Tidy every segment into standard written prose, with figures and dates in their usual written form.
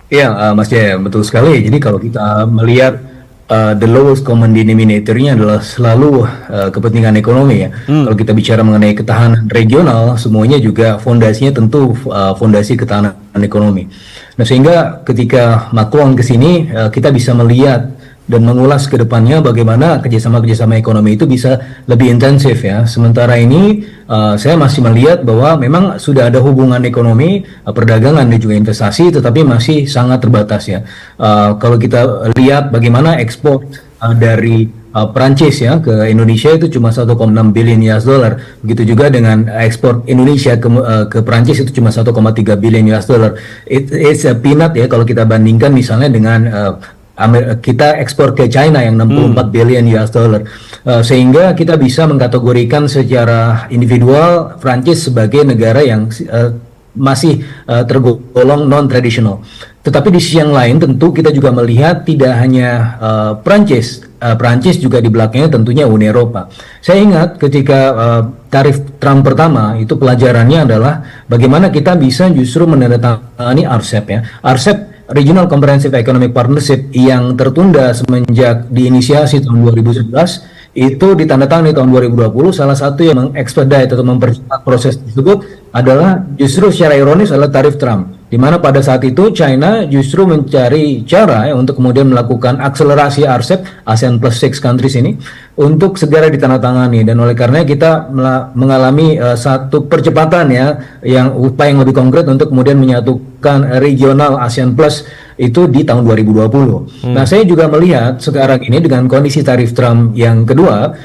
Iya, Mas Jaya, betul sekali. Jadi kalau kita melihat the lowest common denominator-nya adalah selalu kepentingan ekonomi ya. Hmm. Kalau kita bicara mengenai ketahanan regional, semuanya juga fondasinya tentu fondasi ketahanan ekonomi. Nah, sehingga ketika Macron ke sini, kita bisa melihat dan mengulas ke depannya bagaimana kerjasama-kerjasama ekonomi itu bisa lebih intensif ya. Sementara ini saya masih melihat bahwa memang sudah ada hubungan ekonomi, perdagangan dan juga investasi, tetapi masih sangat terbatas ya. Kalau kita lihat bagaimana ekspor dari Prancis ya ke Indonesia itu cuma 1,6 billion US dollar. Begitu juga dengan ekspor Indonesia ke Prancis itu cuma 1,3 billion US dollar. It's a peanut ya kalau kita bandingkan misalnya dengan kita ekspor ke China yang 64 billion US dollar. Sehingga kita bisa mengkategorikan secara individual Prancis sebagai negara yang masih tergolong non-tradisional. Tetapi di sisi yang lain tentu kita juga melihat tidak hanya Prancis juga di belakangnya tentunya Uni Eropa. Saya ingat ketika tarif Trump pertama itu pelajarannya adalah bagaimana kita bisa justru menandatangani RCEP ya. RCEP Regional Comprehensive Economic Partnership yang tertunda semenjak diinisiasi tahun 2011 itu ditandatangani tahun 2020. Salah satu yang mengekspedite atau mempercepat proses tersebut adalah justru secara ironis adalah tarif Trump, di mana pada saat itu China justru mencari cara ya, untuk kemudian melakukan akselerasi RCEP ASEAN Plus 6 countries ini untuk segera ditandatangani, dan oleh karena kita mengalami satu percepatan ya, yang upaya yang lebih konkret untuk kemudian menyatukan regional ASEAN Plus itu di tahun 2020. Nah, saya juga melihat sekarang ini dengan kondisi tarif Trump yang kedua,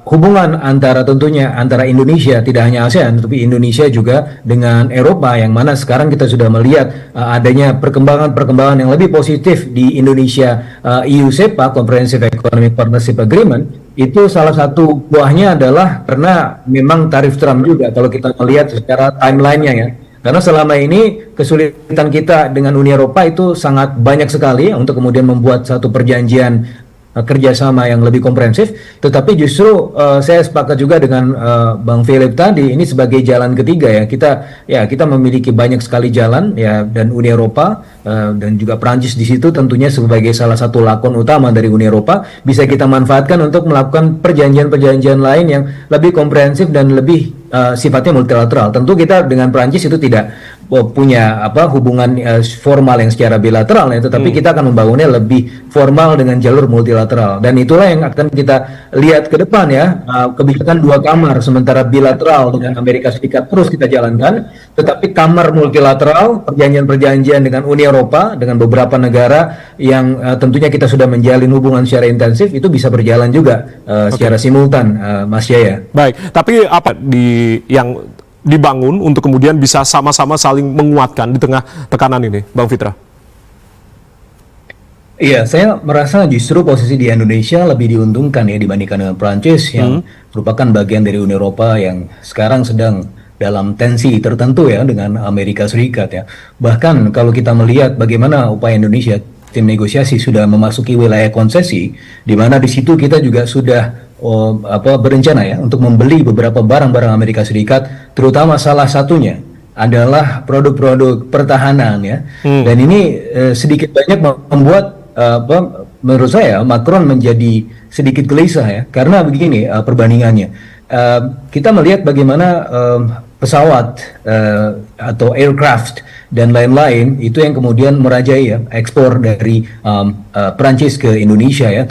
hubungan tentunya antara Indonesia, tidak hanya ASEAN, tapi Indonesia juga dengan Eropa, yang mana sekarang kita sudah melihat adanya perkembangan yang lebih positif di Indonesia. EU SEPA, Comprehensive Economic Partnership Agreement, itu salah satu buahnya adalah karena memang tarif Trump juga kalau kita melihat secara timelinenya ya. Karena selama ini kesulitan kita dengan Uni Eropa itu sangat banyak sekali untuk kemudian membuat satu perjanjian kerjasama yang lebih komprehensif. Tetapi justru saya sepakat juga dengan Bang Philip tadi, ini sebagai jalan ketiga ya. Kita memiliki banyak sekali jalan ya, dan Uni Eropa dan juga Prancis di situ tentunya sebagai salah satu lakon utama dari Uni Eropa bisa kita manfaatkan untuk melakukan perjanjian-perjanjian lain yang lebih komprehensif dan lebih sifatnya multilateral. Tentu kita dengan Prancis itu tidak punya hubungan formal yang secara bilateral ya, tetapi kita akan membangunnya lebih formal dengan jalur multilateral, dan itulah yang akan kita lihat ke depan ya. Kebijakan dua kamar, sementara bilateral dengan Amerika Serikat terus kita jalankan, tetapi kamar multilateral, perjanjian-perjanjian dengan Uni Eropa, dengan beberapa negara yang tentunya kita sudah menjalin hubungan secara intensif, itu bisa berjalan juga secara simultan, Mas Yaya. Baik, tapi apa yang dibangun untuk kemudian bisa sama-sama saling menguatkan di tengah tekanan ini, Bang Fitra? Iya, saya merasa justru posisi di Indonesia lebih diuntungkan ya dibandingkan dengan Prancis yang merupakan bagian dari Uni Eropa yang sekarang sedang dalam tensi tertentu ya dengan Amerika Serikat ya. Bahkan kalau kita melihat bagaimana upaya Indonesia, tim negosiasi sudah memasuki wilayah konsesi, di mana di situ kita juga sudah berencana ya untuk membeli beberapa barang-barang Amerika Serikat, terutama salah satunya adalah produk-produk pertahanan ya. Dan ini sedikit banyak membuat menurut saya Macron menjadi sedikit gelisah ya, karena begini perbandingannya. Kita melihat bagaimana pesawat atau aircraft dan lain-lain itu yang kemudian merajai ya ekspor dari Prancis ke Indonesia ya,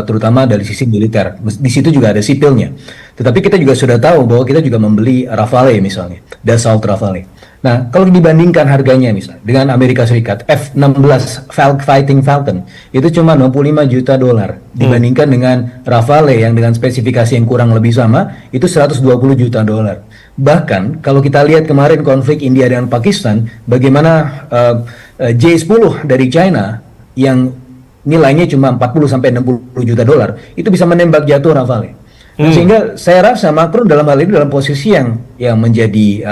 terutama dari sisi militer. Di situ juga ada sipilnya. Tetapi kita juga sudah tahu bahwa kita juga membeli Rafale misalnya, Dassault Rafale. Nah, kalau dibandingkan harganya misalnya dengan Amerika Serikat, F-16 Fighting Falcon itu cuma 65 juta dolar dibandingkan dengan Rafale yang dengan spesifikasi yang kurang lebih sama itu 120 juta dolar. Bahkan kalau kita lihat kemarin konflik India dan Pakistan, bagaimana J-10 dari China yang nilainya cuma 40 sampai 60 juta dolar itu bisa menembak jatuh Rafale. Nah, sehingga saya rasa Macron dalam hal ini dalam posisi yang menjadi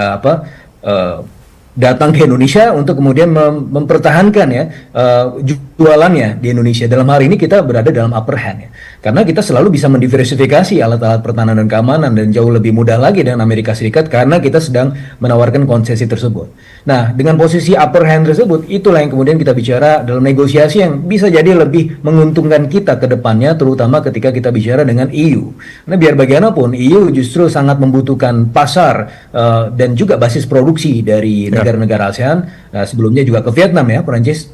datang ke Indonesia untuk kemudian mempertahankan ya penjualannya di Indonesia. Dalam hal ini kita berada dalam upper hand ya. Karena kita selalu bisa mendiversifikasi alat-alat pertahanan dan keamanan dan jauh lebih mudah lagi dengan Amerika Serikat karena kita sedang menawarkan konsesi tersebut. Nah, dengan posisi upper hand tersebut, itulah yang kemudian kita bicara dalam negosiasi yang bisa jadi lebih menguntungkan kita ke depannya, terutama ketika kita bicara dengan EU. Nah, biar bagaimanapun, EU justru sangat membutuhkan pasar dan juga basis produksi dari negara-negara ASEAN. Sebelumnya juga ke Vietnam ya, Perancis,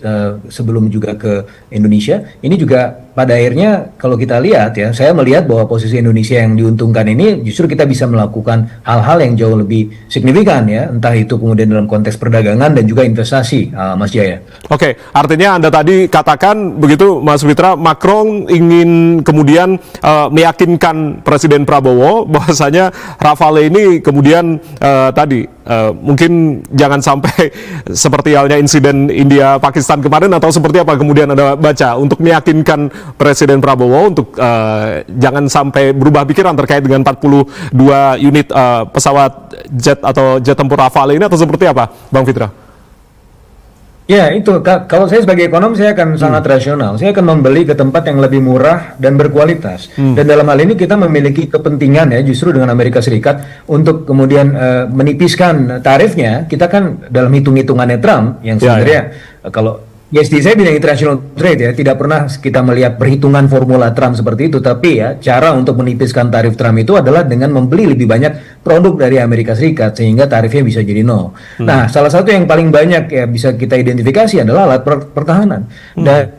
sebelum juga ke Indonesia. Ini juga pada akhirnya kalau kita lihat ya, saya melihat bahwa posisi Indonesia yang diuntungkan ini justru kita bisa melakukan hal-hal yang jauh lebih signifikan ya, entah itu kemudian dalam konteks perdagangan dan juga investasi, Mas Jaya. Oke, artinya Anda tadi katakan begitu Mas Fitra, Macron ingin kemudian meyakinkan Presiden Prabowo bahwasanya Rafale ini kemudian mungkin jangan sampai seperti halnya insiden India Pakistan kemarin, atau seperti apa kemudian Anda baca untuk meyakinkan Presiden Prabowo untuk jangan sampai berubah pikiran terkait dengan 42 unit pesawat jet atau jet tempur Rafale ini, atau seperti apa Bang Fitra? Ya itu, kalau saya sebagai ekonom saya akan sangat rasional. Saya akan membeli ke tempat yang lebih murah dan berkualitas. Dan dalam hal ini kita memiliki kepentingan ya justru dengan Amerika Serikat untuk kemudian menipiskan tarifnya. Kita kan dalam hitung-hitungannya Trump yang sebenarnya kalau saya bilang international trade ya, tidak pernah kita melihat perhitungan formula Trump seperti itu, tapi ya cara untuk menipiskan tarif Trump itu adalah dengan membeli lebih banyak produk dari Amerika Serikat sehingga tarifnya bisa jadi nol. Nah, salah satu yang paling banyak ya bisa kita identifikasi adalah alat pertahanan. Dan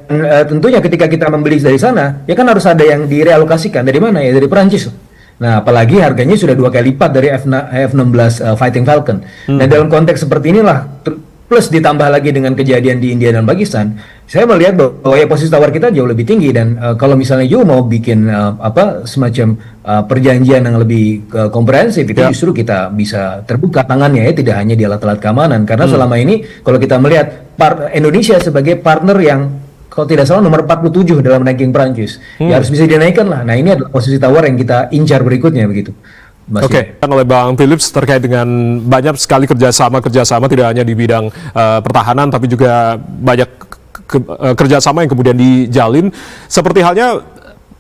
tentunya ketika kita membeli dari sana, ya kan harus ada yang direalokasikan dari mana ya, dari Perancis. Nah, apalagi harganya sudah 2 kali lipat dari F-16 Fighting Falcon. Nah, dalam konteks seperti inilah plus ditambah lagi dengan kejadian di India dan Pakistan, saya melihat bahwa ya posisi tawar kita jauh lebih tinggi. Dan kalau misalnya you mau bikin semacam perjanjian yang lebih komprehensif, itu justru kita bisa terbuka tangannya ya, tidak hanya di alat-alat keamanan. Karena selama ini kalau kita melihat Indonesia sebagai partner yang kalau tidak salah nomor 47 dalam ranking Perancis, ya harus bisa dinaikkan lah. Nah, ini adalah posisi tawar yang kita incar berikutnya begitu. Oke, oleh Bang Philips terkait dengan banyak sekali kerjasama tidak hanya di bidang pertahanan, tapi juga banyak kerjasama yang kemudian dijalin. Seperti halnya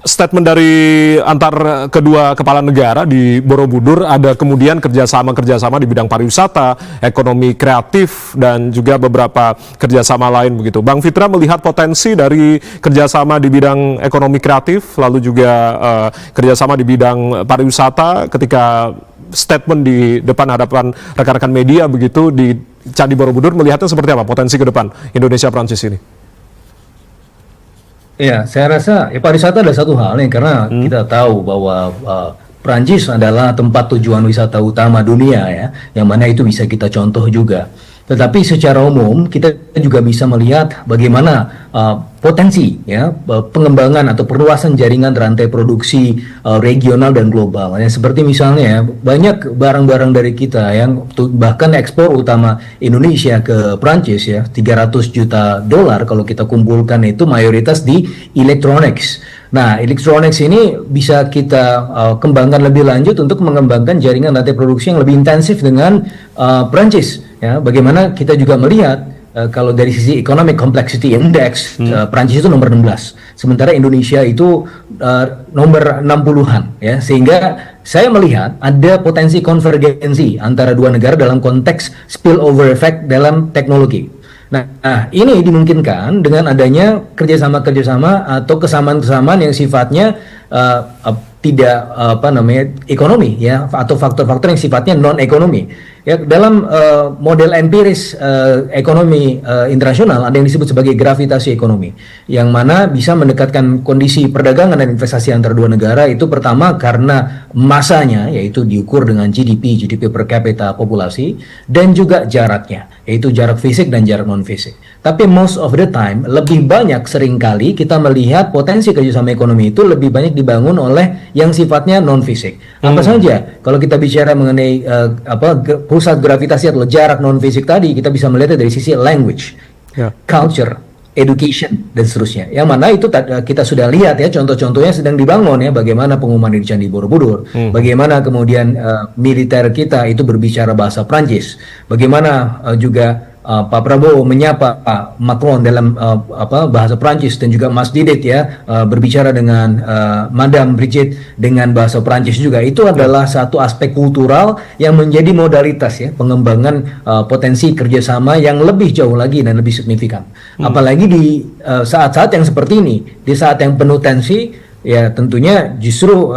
statement dari antar kedua kepala negara di Borobudur, ada kemudian kerjasama di bidang pariwisata, ekonomi kreatif, dan juga beberapa kerjasama lain begitu. Bang Fitra melihat potensi dari kerjasama di bidang ekonomi kreatif, lalu juga kerjasama di bidang pariwisata ketika statement di depan hadapan rekan-rekan media begitu di Candi Borobudur, melihatnya seperti apa potensi ke depan Indonesia-Prancis ini? Ya, saya rasa pariwisata ada satu hal nih, karena kita tahu bahwa Prancis adalah tempat tujuan wisata utama dunia ya, yang mana itu bisa kita contoh juga. Tetapi secara umum kita juga bisa melihat bagaimana potensi ya pengembangan atau perluasan jaringan rantai produksi regional dan global. Ya, seperti misalnya banyak barang-barang dari kita yang bahkan ekspor utama Indonesia ke Prancis ya, 300 juta dolar kalau kita kumpulkan itu mayoritas di electronics. Nah, electronics ini bisa kita kembangkan lebih lanjut untuk mengembangkan jaringan rantai produksi yang lebih intensif dengan Prancis. Ya, bagaimana kita juga melihat kalau dari sisi Economic Complexity Index, Prancis itu nomor 16, sementara Indonesia itu nomor 60-an ya, sehingga saya melihat ada potensi konvergensi antara dua negara dalam konteks spillover effect dalam teknologi. Nah, ini dimungkinkan dengan adanya kerjasama atau kesamaan-kesamaan yang sifatnya tidak ekonomi ya, atau faktor-faktor yang sifatnya non ekonomi. Ya, dalam model empiris ekonomi internasional ada yang disebut sebagai gravitasi ekonomi, yang mana bisa mendekatkan kondisi perdagangan dan investasi antara dua negara. Itu pertama karena masanya, yaitu diukur dengan GDP per kapita populasi, dan juga jaraknya, yaitu jarak fisik dan jarak non fisik. Tapi most of the time, lebih banyak seringkali kita melihat potensi kerjasama ekonomi itu lebih banyak dibangun oleh yang sifatnya non fisik. Apa saja? Kalau kita bicara mengenai pusat gravitasi atau jarak non fisik tadi, kita bisa melihatnya dari sisi language, culture, education, dan seterusnya. Yang mana itu kita sudah lihat ya, contoh-contohnya sedang dibangun ya, bagaimana pengumuman di Candi Borobudur, bagaimana kemudian militer kita itu berbicara bahasa Prancis, bagaimana juga Pak Prabowo menyapa Pak Macron dalam bahasa Prancis, dan juga Mas Didit ya berbicara dengan Madame Brigitte dengan bahasa Prancis juga, itu adalah satu aspek kultural yang menjadi modalitas ya pengembangan potensi kerjasama yang lebih jauh lagi dan lebih signifikan. Apalagi di saat-saat yang seperti ini, di saat yang penuh tensi. Ya tentunya justru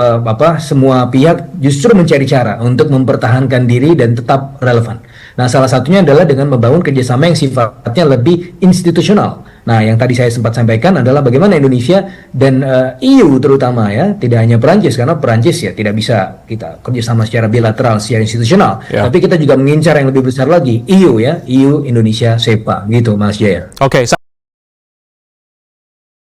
semua pihak justru mencari cara untuk mempertahankan diri dan tetap relevan. Nah, salah satunya adalah dengan membangun kerjasama yang sifatnya lebih institusional. Nah, yang tadi saya sempat sampaikan adalah bagaimana Indonesia dan EU terutama ya, tidak hanya Perancis, karena Perancis ya tidak bisa kita kerjasama secara bilateral, secara institusional. Tapi kita juga mengincar yang lebih besar lagi, EU ya, EU Indonesia SEPA gitu, Mas Jaya. Oke.